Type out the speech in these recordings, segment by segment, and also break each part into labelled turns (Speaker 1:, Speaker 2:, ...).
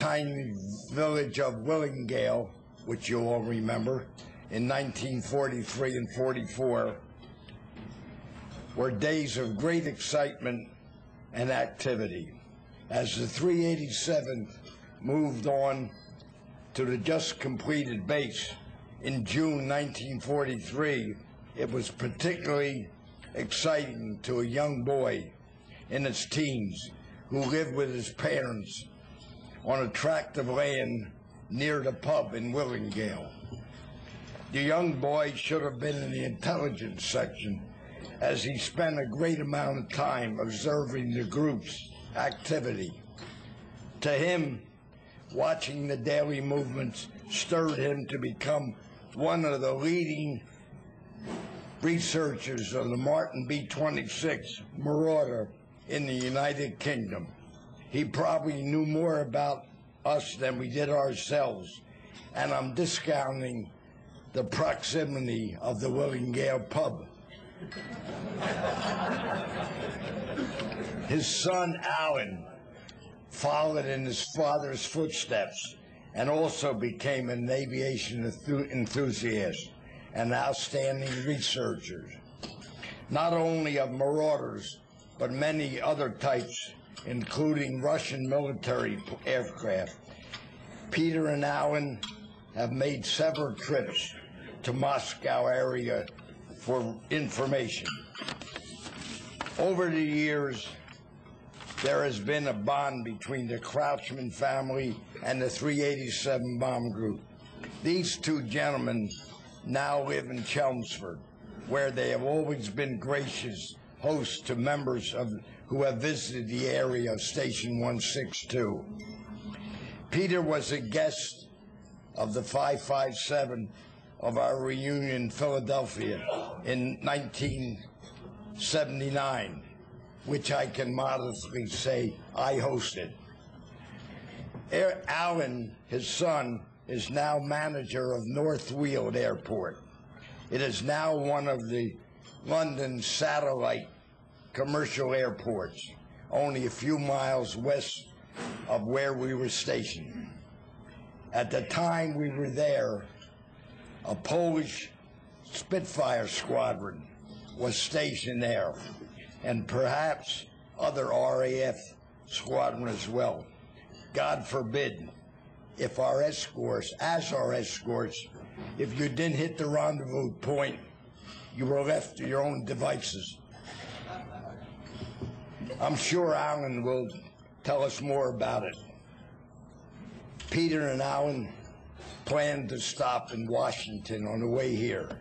Speaker 1: tiny village of Willingale, which you all remember, in 1943 and 44, were days of great excitement and activity. As the 387th moved on to the just completed base in June 1943, it was particularly exciting to a young boy in his teens who lived with his parents on a tract of land near the pub in Willingale. The young boy should have been in the intelligence section, as he spent a great amount of time observing the group's activity. To him, watching the daily movements stirred him to become one of the leading researchers of the Martin B-26 Marauder in the United Kingdom. He probably knew more about us than we did ourselves, and I'm discounting the proximity of the Willingale pub. His son, Alan, followed in his father's footsteps and also became an aviation enthusiast and outstanding researcher, not only of Marauders, but many other types, including Russian military aircraft. Peter and Alan have made several trips to Moscow area for information. Over the years, there has been a bond between the Crouchman family and the 387 bomb group. These two gentlemen now live in Chelmsford, where they have always been gracious hosts to members who have visited the area of Station 162. Peter was a guest of the 557 of our reunion in Philadelphia in 1979, which I can modestly say I hosted. Alan, his son, is now manager of North Weald Airport. It is now one of the London satellite commercial airports, only a few miles west of where we were stationed. At the time we were there, a Polish Spitfire squadron was stationed there, and perhaps other RAF squadron as well. God forbid, if our escorts, if you didn't hit the rendezvous point, you were left to your own devices. I'm sure Alan will tell us more about it. Peter and Alan planned to stop in Washington on the way here.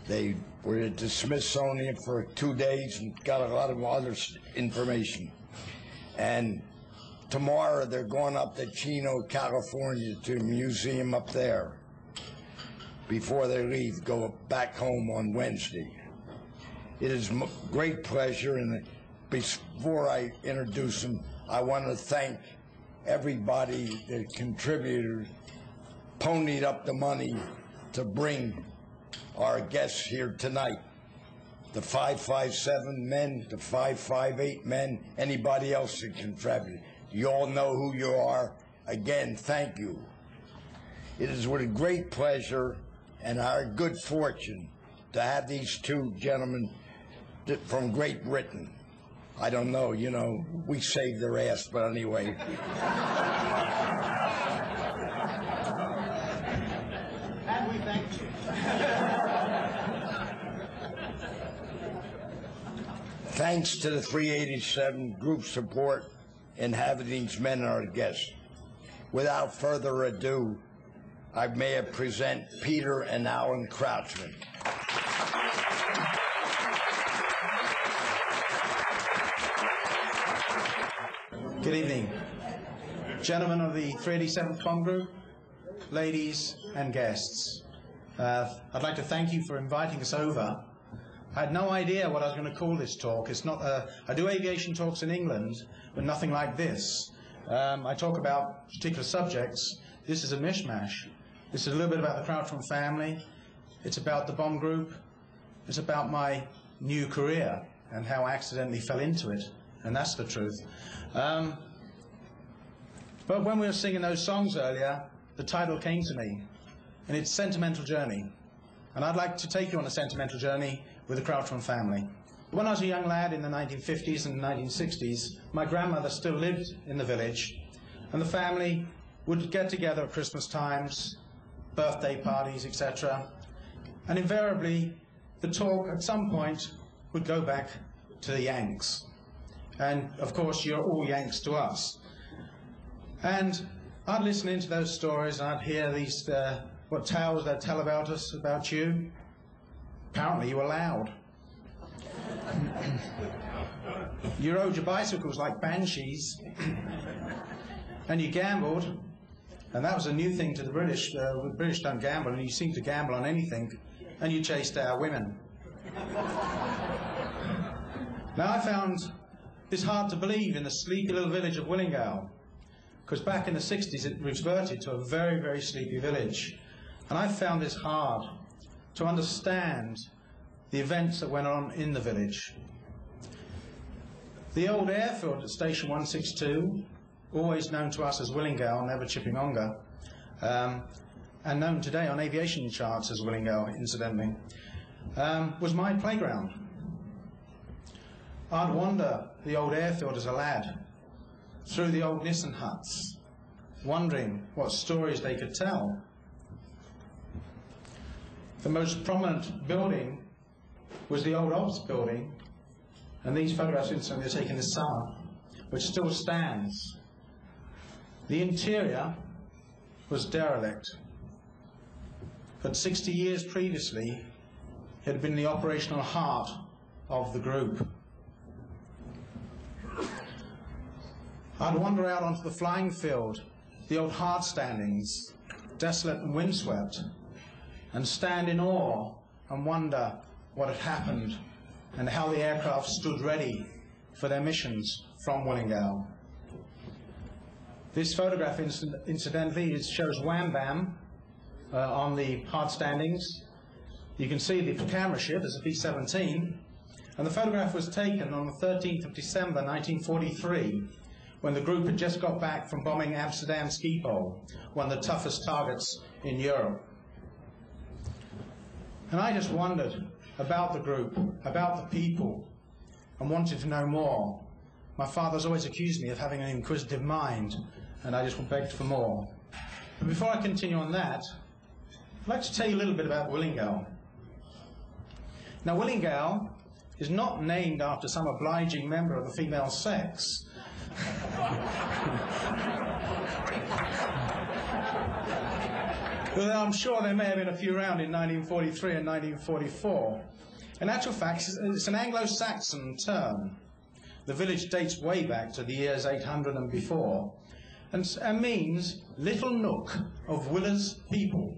Speaker 1: They were at the Smithsonian for 2 days and got a lot of other information. And tomorrow they're going up to Chino, California, to the museum up there. Before they leave, go back home on Wednesday. It is a great pleasure, and before I introduce them, I want to thank everybody that contributed, ponied up the money to bring our guests here tonight. The 557 men, the 558 men, anybody else that contributed. You all know who you are. Again, thank you. It is with a great pleasure and our good fortune to have these two gentlemen from Great Britain. I don't know, you know, we saved their ass, but anyway.
Speaker 2: And we thank you.
Speaker 1: Thanks to the 387 group support in having these men our guests. Without further ado, I may present Peter and Alan Crouchman.
Speaker 2: Good evening. Gentlemen of the 387th Bomb Group, ladies and guests. I'd like to thank you for inviting us over. I had no idea what I was going to call this talk. It's not. I do aviation talks in England, but nothing like this. I talk about particular subjects. This is a mishmash. This is a little bit about the Crouchman family. It's about the bomb group. It's about my new career and how I accidentally fell into it. And that's the truth. But when we were singing those songs earlier, the title came to me, and it's Sentimental Journey. And I'd like to take you on a sentimental journey with the Crouchman family. When I was a young lad in the 1950s and 1960s, my grandmother still lived in the village, and the family would get together at Christmas times, birthday parties, etc. And invariably, the talk at some point would go back to the Yanks. And of course, you're all Yanks to us. And I'd listen into those stories, and I'd hear these, what tales they'd tell about us, about you. Apparently you were loud. You rode your bicycles like banshees, and you gambled, and that was a new thing to the British. The British don't gamble, and you seem to gamble on anything, and you chased our women. Now, I found this hard to believe in the sleepy little village of Willingale, because back in the 60s it reverted to a very, very sleepy village. And I found this hard to understand the events that went on in the village. The old airfield at Station 162, always known to us as Willingale, never Chipping-Onga, and known today on aviation charts as Willingale, incidentally, was my playground. I'd wander the old airfield as a lad, through the old Nissen huts, wondering what stories they could tell. The most prominent building was the old Ops building, and these photographs incidentally are taken this summer, which still stands. The interior was derelict, but 60 years previously it had been the operational heart of the group. I'd wander out onto the flying field, the old hard standings, desolate and windswept, and stand in awe and wonder what had happened and how the aircraft stood ready for their missions from Willingale. This photograph, incidentally, it shows Wham Bam on the hard standings. You can see the camera ship as a B-17, and the photograph was taken on the 13th of December 1943, when the group had just got back from bombing Amsterdam Schiphol, one of the toughest targets in Europe. And I just wondered about the group, about the people, and wanted to know more. My father's always accused me of having an inquisitive mind, and I just begged for more. But before I continue on that, I'd like to tell you a little bit about Willingale. Now, Willingale is not named after some obliging member of the female sex. Although I'm sure there may have been a few around in 1943 and 1944. In actual fact, it's an Anglo-Saxon term. The village dates way back to the years 800 and before, and means little nook of Willis people.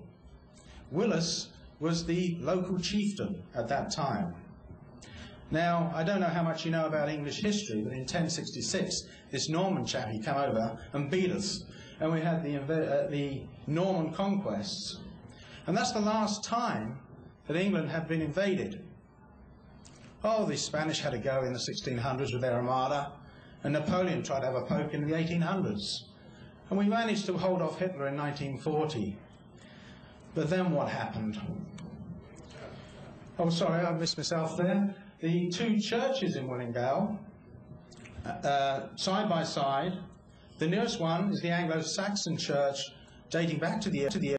Speaker 2: Willis was the local chieftain at that time. Now, I don't know how much you know about English history, but in 1066, this Norman chap, he came over and beat us, and we had the Norman conquests. And that's the last time that England had been invaded. Oh, the Spanish had a go in the 1600s with their Armada, and Napoleon tried to have a poke in the 1800s. And we managed to hold off Hitler in 1940. But then what happened? Oh, sorry, I missed myself there. The two churches in Willingale, side by side, the nearest one is the Anglo-Saxon church dating back to the